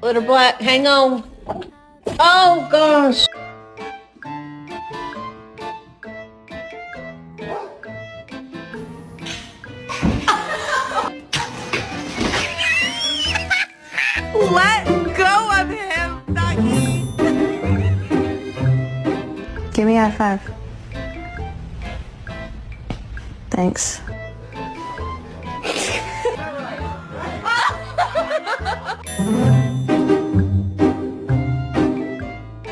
Little Black, hang on. Oh, gosh. Let go of him, Ducky. Give me a high five. Thanks.